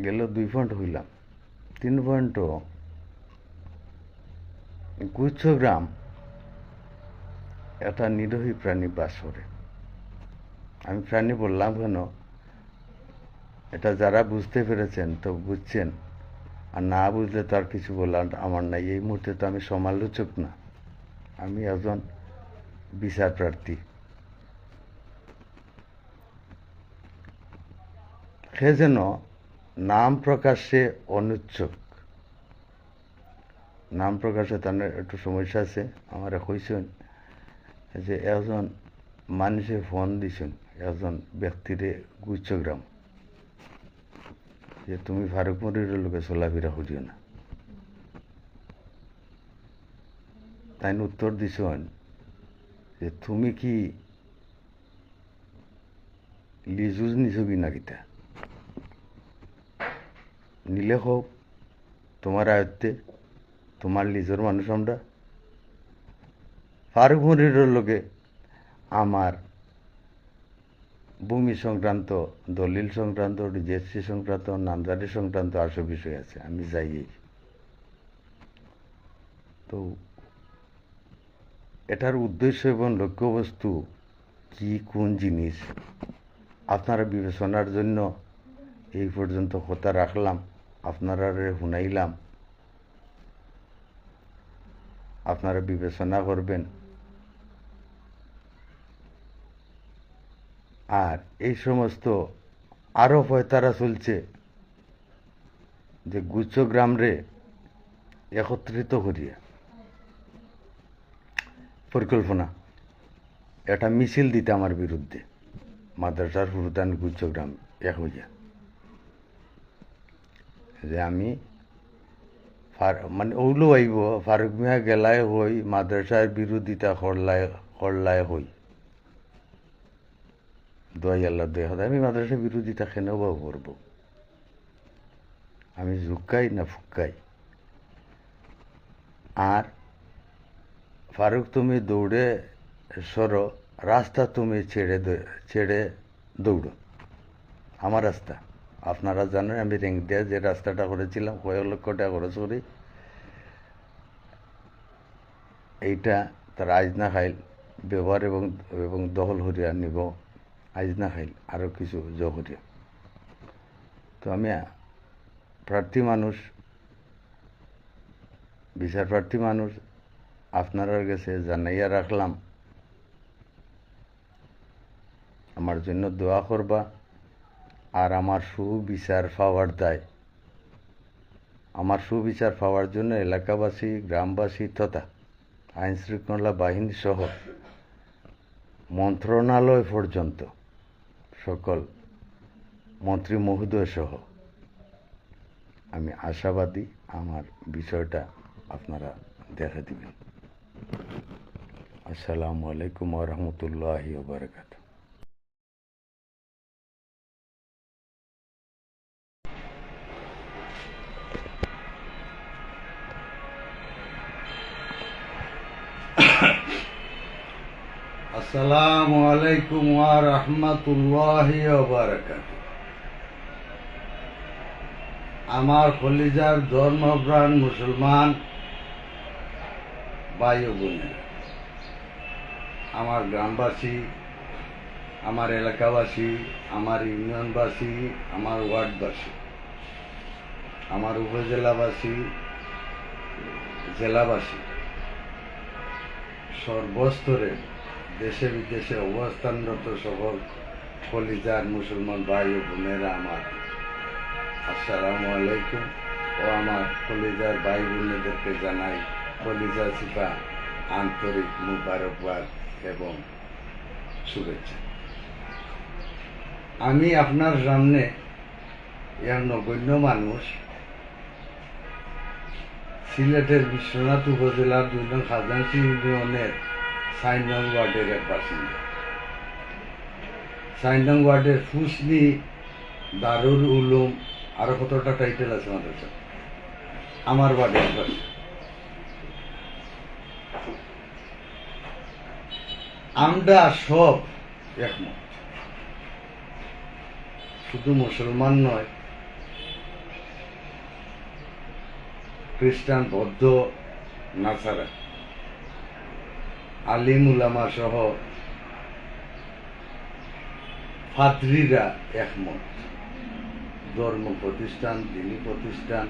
গেল 2 পয়েন্ট হইলাম, 3 পয়েন্টও গুচ্ছগ্রাম একটা নিরীহ প্রাণী বাস করে। আমি প্রাণী বললাম কেন, এটা যারা বুঝতে পেরেছেন তো বুঝছেন, আর না বুঝলে তো আর কিছু বলার আমার নাই। এই মুহূর্তে তো আমি সমালোচক না, আমি একজন বিচার প্রার্থী। সে যেন নাম প্রকাশে অনুচ্ছক, নাম প্রকাশে তার একটু সমস্যা আছে। আমার কইছেন যে একজন মানুষে ফোন দিছেন একজন ব্যক্তিরে গুচ্ছগ্রাম, যে তুমি ফারুক মরির লোকে চলাফেরা করিও না। তাই উত্তর দিছেন যে তুমি কি লিজুজ নিছো কি না, কিতা নিলে হোক তোমার আয়ত্তে, তোমার লিজর মানুষ আমরা। ফারুক মনির লোকে আমার ভূমি সংক্রান্ত, দলিল সংক্রান্ত, রেজিস্ট্রি সংক্রান্ত, নামজারি সংক্রান্ত আরো বিষয় আছে, আমি যাই। তো এটার উদ্দেশ্য এবং লক্ষ্যবস্তু কি, কোন জিনিস আপনারা বিবেচনার জন্য এই পর্যন্ত কথা রাখলাম, আপনারা শুনাইলাম, আপনারা বিবেচনা করবেন। আর এই সমস্ত আরো পয়তারা চলছে যে গুচ্ছগ্রাম রে একত্রিত করিয়া পরিকল্পনা একটা মিছিল দিতে আমার বিরুদ্ধে, মাদ্রাসার হুরুদান গুচ্ছগ্রাম এক হইয়া, যে আমি মানে ওগুলো আইব ফারুক মিয়া গেলায় হই, মাদ্রাসার বিরোধিতা করলায় হই, দোয়াই আল্লাহ দোয়া হয়। আমি মাদ্রাসার বিরোধিতা কেনও বা করব, আমি ঝুঁকাই না ফুকাই, আর ফারুক তুমি দৌড়ে সরো, রাস্তা তুমি ছেড়ে দৌড়ো। আমার রাস্তা আপনারা জানেন, আমি রেঙ্ক দিয়ে যে রাস্তাটা করেছিলাম কয়েক লক্ষ টাকা খরচ করি, এইটা তার আইজ না খাইল ব্যবহার এবং দখল হরিয়া নিব, আইজ না খাইল আরও কিছু যোগ হরিয়া। তো আমি প্রার্থী মানুষ, বিচার প্রার্থী মানুষ, আপনারা কাছে জানাইয়া রাখলাম আমার জন্য দোয়া করবা। আর আমার সুবিচার পাওয়ার দায়, আমার সুবিচার পাওয়ার জন্য এলাকাবাসী, গ্রামবাসী তথা আইনশৃঙ্খলা বাহিনী সহ মন্ত্রণালয় পর্যন্ত সকল মন্ত্রী মহোদয় সহ আমি আশাবাদী আমার বিষয়টা আপনারা দেখে দিবেন। আসসালামু আলাইকুম ওয়া রাহমাতুল্লাহি ওয়া বারাকাতুহু। আসসালামু আলাইকুম ওয়া রাহমাতুল্লাহি ওয়া বারাকাতুহু। আমার কলিজার ধর্মপ্রাণ মুসলমান ভাই ও বোনেরা, আমার গ্রামবাসী, আমার এলাকাবাসী, আমার ইউনিয়নবাসী, আমার ওয়ার্ডবাসী, আমার উপজেলাবাসী, জেলাবাসী, সর্বস্তরে দেশে বিদেশে অবস্থানরত সকল কলিজার মুসলমান ভাই ও বোনেরা আমার আসসালামু আলাইকুম। ও আমার কলিজার ভাই বোনেদেরকে জানাই কলিজা চিপা আন্তরিক মুবারকবাদ এবং শুভেচ্ছা। আমি আপনার সামনে এক নগণ্য মানুষ, সিলেটের বিশ্বনাথ উপজেলার ২ নং খাজানসি ইউনিয়নের ৪ নং ওয়ার্ডের এক বাসিন্দা। ৪ নং ওয়ার্ডের ফুসনি, দারুল উলুম, আরো কতটা টাইটেল আছে আমাদের কাছে, আমার ওয়ার্ডের পাশে। আমরা সব একমত, শুধু মুসলমান নয়, খ্রিস্টান, বৌদ্ধ, নাসারা, আলিম উলামা সহ ফাদরিরা একমত। ধর্ম প্রতিষ্ঠান, দিনী প্রতিষ্ঠান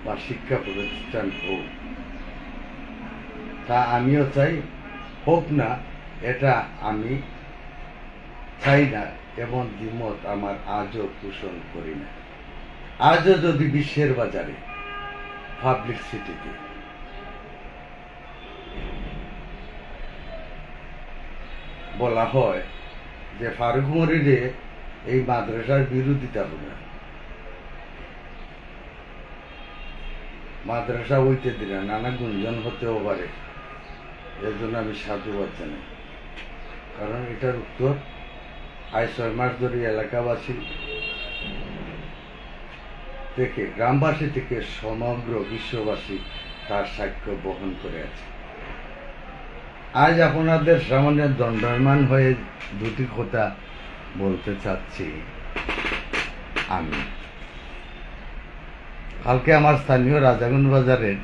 বা শিক্ষা প্রতিষ্ঠান হোক, তা আমিও চাই, হোক না এটা আমি চাই না, এমন দ্বিমত আমার আজও পোষণ করি না। আজও যদি বিশ্বের বাজারে পাবলিক সিটিতে বলা হয় যে ফারুক মরিরে এই মাদ্রাসার বিরোধিতা হবে, মাদ্রাসা হইতে দিলে নানা গুঞ্জন হতেও পারে, এর জন্য আমি সাধুবাদ জানাই। কারণ এটার উত্তর আজ ৬ মাস ধরে এলাকাবাসী থেকে, গ্রামবাসী থেকে সমগ্র বিশ্ববাসী তার সাক্ষ্য বহন করে আছে। আজ আপনাদের সামনে দণ্ডায়মান হয়ে দুটি কথা বলতে চাচ্ছি। আমি কালকে আমার স্থানীয় রাজাগঞ্জ বাজারের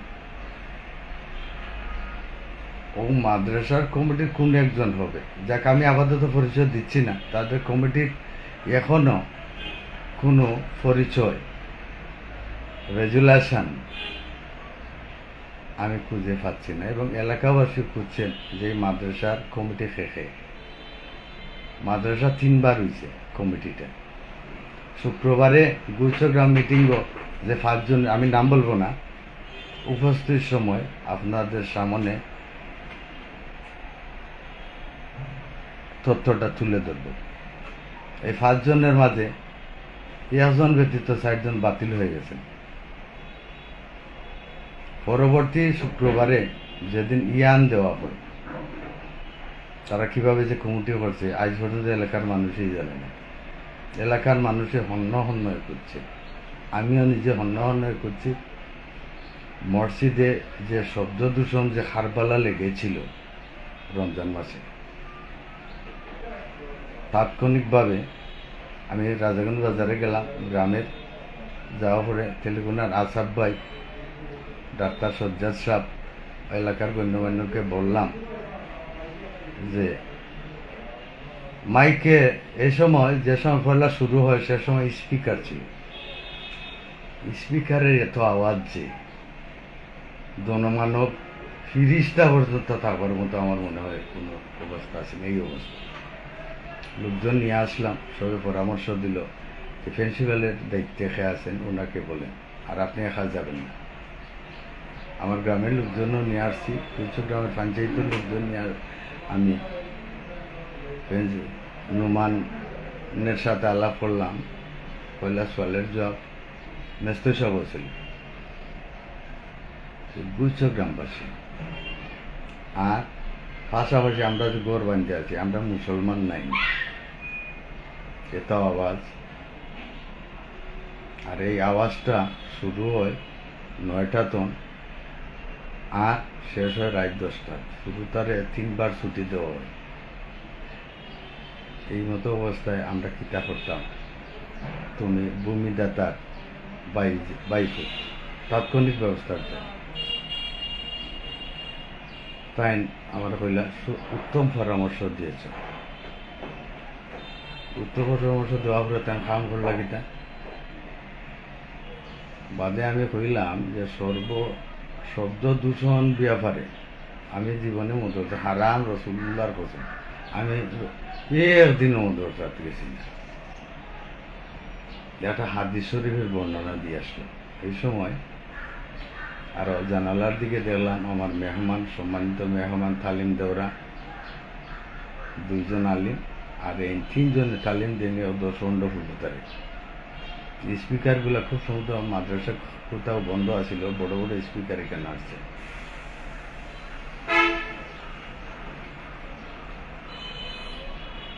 ও মাদ্রাসার কমিটির কোন একজন হবে, যাকে আমি আপাতত পরিচয় দিচ্ছি না, তাদের কমিটির এখনো কোনো পরিচয়, রেজুলেশন আমি খুঁজে পাচ্ছি না, এবং এলাকাবাসী খুঁজছেন যে মাদ্রাসার কমিটি শেষে। মাদ্রাসা ৩ বার হয়েছে কমিটিটা। শুক্রবারে গুচ্ছগ্রাম মিটিংও যে ৫ জন, আমি নাম বলবো না, উপস্থিত সময় আপনাদের সামনে তথ্যটা তুলে ধরব। এই ৫ জনের মাঝে ১ জন ব্যতীত ৪ জন বাতিল হয়ে গেছেন। পরবর্তী শুক্রবারে যেদিন ইয়ান দেওয়া হয়, তারা কিভাবে যে কমিটি করছে আজ পর্যন্ত এলাকার মানুষই জানে না। এলাকার মানুষে হন্য হন্য করছে, আমিও নিজে হন্য হন্য করছি। মসজিদে যে শব্দ দূষণ যে হারবালা লেগেছিল রমজান মাসে, তাৎক্ষণিকভাবে আমি রাজাগঞ্জ বাজারে গেলাম। গ্রামের যাওয়ার পরে তেলেগুনার আসাদ ভাই, ডাক্তার সজ্জাদ সাহ, এলাকার গণ্যমান্যকে বললাম যে মাইকে এই সময় যে সময় পয়লা শুরু হয় সে সময় স্পিকার ছিল, স্পিকারের এত আওয়াজ যে জনমানব ফিরিস্তা পর্যন্ত থাকার মতো আমার মনে হয় কোনো অবস্থা আছে না। এই অবস্থা লোকজন নিয়ে আসলাম, সবে পরামর্শ দিল যে প্রিন্সিপালের দায়িত্বে খেয়ে আছেন, ওনাকে বলেন, আর আপনি একা যাবেন না। আমার গ্রামের লোকজনও নিয়ে আসছি, কিছু গ্রামের পঞ্চায়েতের লোকজন নিয়ে আমি নুমানের সাথে আলাপ করলাম। পয়লা সোয়ালের জব মেস্ত সব ছিল গুচ্ছ গ্রামবাসী, আর পাশাপাশি আমরা যে গড় বান্ধে আছি, আমরা মুসলমান নাই, এত আওয়াজ। আর এই আওয়াজটা শুরু হয় 9টা তন আর শেষ হয় রাত 10টা। শুরু তারে 3বার ছুটি দেওয়া হয়। এই মতো অবস্থায় আমরা কিতা করতাম, তুমি ভূমিদাতার বাইফুট তাৎক্ষণিক ব্যবস্থার জন্য তাই আমরা কইলা উত্তম পরামর্শ দিয়েছ। উত্তম পরামর্শ দেওয়ার পরে তাই কাম করলা কিতা বাদে আমি কইলাম যে শব্দ দূষণ ব্যাপারে আমি জীবনে মদত হারাম রসুল্লাহর কসম আমি একদিনও মদত গেছি না। একটা হাদিস শরীফের বর্ণনা দিয়ে আসলো। এই সময় আরো জানালার দিকে দেখলাম আমার মেহমান, সম্মানিত মেহমান তালিম দেওরা 2জন আলিম, আর এই 3জনে তালিম দিয়ে 10 ফুটতারে। স্পিকারগুলো খুব সুন্দর, মাদ্রাসা কোথাও বন্ধ আছিল, বড় বড় স্পিকার এখানে আসছে।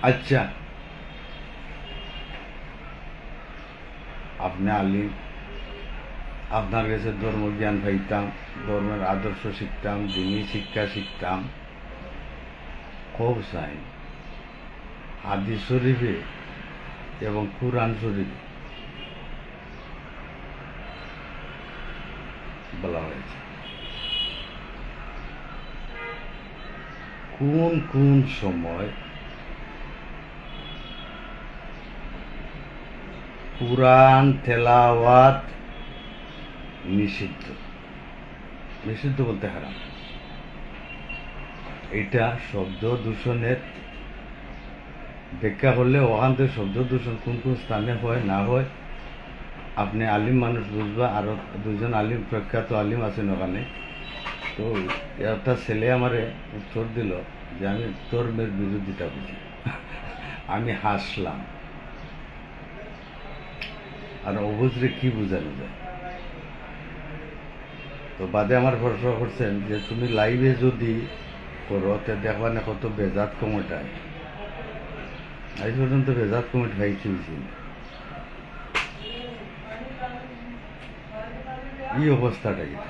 আচ্ছা, আপনি আলিম, আপনার কাছে ধর্মজ্ঞান পাইতাম, ধর্মের আদর্শ শিখতাম, দিনী শিক্ষা শিখতাম। খুব চাই হাদিস শরীফে এবং কুরআন শরীফে বলা হয়েছে কোন কোন সময় কুরআন তেলাওয়াত নিষিদ্ধ। নিষিদ্ধ বলতে হারাম। এটা শব্দ দূষণের ব্যাখ্যা করলে ওখান থেকে শব্দ দূষণ কোন কোন স্থানে হয় না হয় আপনি আলিম মানুষ বুঝবা। আরো 2জন আলিম, প্রখ্যাত আলিম আছেন ওখানে। তো একটা ছেলে আমারে উত্তর দিল যে আমি ধর্মের বিরোধিতা বুঝি। আমি হাসলাম, আর অবুঝরে কি বোঝানো যায়। তো বাদে আমার প্রশ্ন করছেন যে তুমি লাইভে যদি করো তে দেখবা না কত বেজাত কমেটায়। আজ পর্যন্ত বেজাত কমেট খাইছি এই অবস্থাটা কিনা।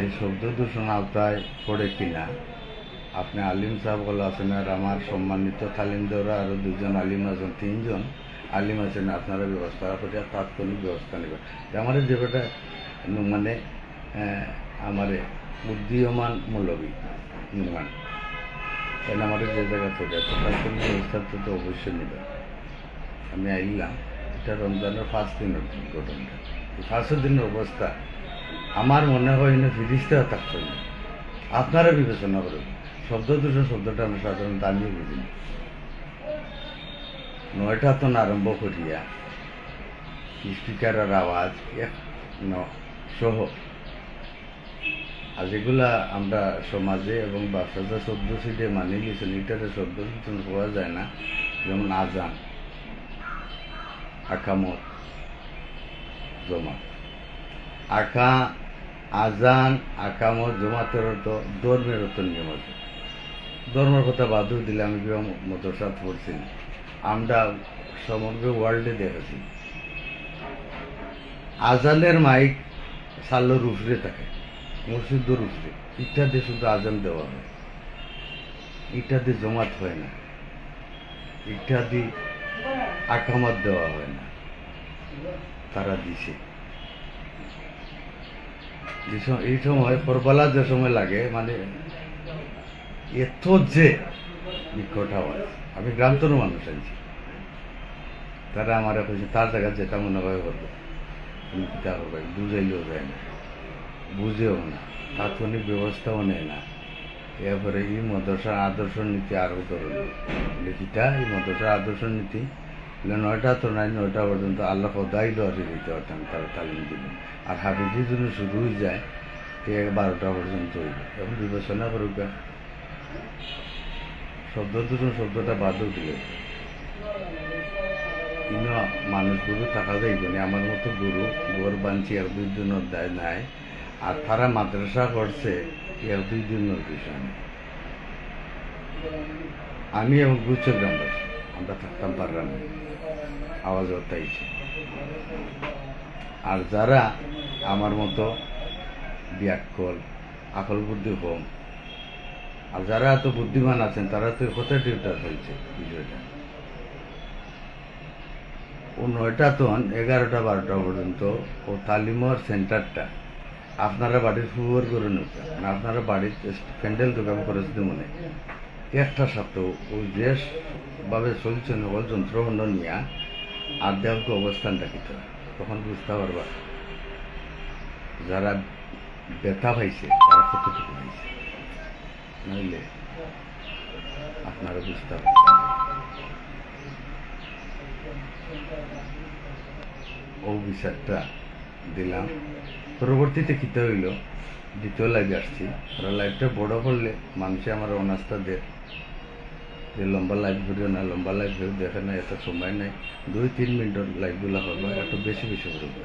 এই শব্দ দূষণ আওতায় পড়ে কিনা আপনি আলিম সাহেব বলে আছেন, আর আমার সম্মানিত তালিম দেওয়া আরো 2জন আলিম আছেন, 3জন আলিম আছেন, আপনারা ব্যবস্থা করে তাৎক্ষণিক ব্যবস্থা নেবেন। আমার যেটা মানে আমার উদীয়মান মৌলবী নির্মাণ তাই আমাদের যে জায়গা থেকে তাৎক্ষণিক ব্যবস্থা তো অবশ্যই নেবেন। আমি আইলাম, এটা রমজানের 5 দিনের ঘটনা। এই 5 দিনের অবস্থা আমার মনে হয় না ফিরিস্তে থাকছে না। আপনারা বিবেচনা করুন। শব্দ দূষণ শব্দটা আমরা সাধারণত আমিও বুঝি না। 9টা তন আরম্ভ করিয়া স্পিকারের আওয়াজ সহ আর যেগুলা আমরা সমাজে এবং বাচ্চাদের শব্দ সিটে মানিয়ে গেছি, লিটারের শব্দ দূষণ হওয়া যায় না। যেমন আজান, আকামত, জমাত। আজান, আকামত, জমাতের তো ধর্মের তো নিয়ম আছে। ধর্মের কথা বাদও দিলে আমি মদরসাত পড়ছি না। আমরা সমগ্র ওয়ার্ল্ডে দেখেছি আজানের মাইক সাল্লোর উপরে থাকে, মসজিদের উপরে, ইটা দিয়ে শুধু আজান দেওয়া হয়, ইটা দিয়ে জমাত হয় না, ইটা দিয়ে আকামাত দেওয়া হয় না, তারা দিছে। এই সময় করবালা যে সময় লাগে, মানে এত যে বিকট আওয়াজ। আমি গ্রামতর মানুষ আনছি, তারা আমার কইছে তার জায়গা যেটা মনে হয় করবো, তুমি কিতা করবে, বুঝাইলেও যায় না, বুঝেও না, তাৎক্ষণিক ব্যবস্থাও নেয় না। এরপরে এই মাদ্রাসার আদর্শ নীতি আরও ধরনের নীতিটা, এই মাদ্রাসার আদর্শ নীতি 9টা তো নাই, 9টা পর্যন্ত আল্লাহ খোদাই আসে দিতে পারতাম, তারা তালিম দিল। আর হাফিজি যদি শুরু হয়ে যায় 12টা পর্যন্ত হইবে। এখন বিবেচনা করুক, শব্দ দুজন শব্দটা বাদও দিলে কিন্তু মানুষ গুরু থাকা যাইব না। আমার মতো গুরু গোর বাঞ্চি 1-2 দিনের দায় নাই, আর তারা মাদ্রাসা করছে 1-2 দিনের বিষয় নেই। আমি এবং গুচ্ছ গ্রামবাসী আমরা থাকতাম পারলাম না, আওয়াজ ওঠাইছে। আর যারা আমার মতো ব্যাকল, আকল বুদ্ধি কম, আর যারা এত বুদ্ধিমান আছেন তারা তো কোথায় টিউটার হয়েছে বিষয়টা। ও 9টা তো 11টা 12টা পর্যন্ত ও তালিমর সেন্টারটা আপনারা বাড়ির ফুয়ার করে নিতে না, আপনারা বাড়ির প্যান্ডেল দোকান করেছে মনে একটা সপ্তাহ ওই যেভাবে চলছে নকল যন্ত্রখণ্ড নিয়ে আর দেহকে অবস্থান রাখিতে হয়, তখন বুঝতে পারবা যারা ব্যথা পাইছে তারা কতটুকু পাইছে, নইলে আপনারা বুঝতে পারবেন। ও বিচারটা দিলাম। পরবর্তীতে কিতে হইল, দ্বিতীয় লাইভে আসছি। ওরা লাইভটা বড় করলে মানুষে আমার অনাস্থা দেয় যে লম্বা লাইভ ভিডিও না, লম্বা লাইভ ভিডিও দেখে না, এত সময় নেই, 2-3 মিনিটের লাইভগুলো করবো, একটু বেশি বেশি করবো।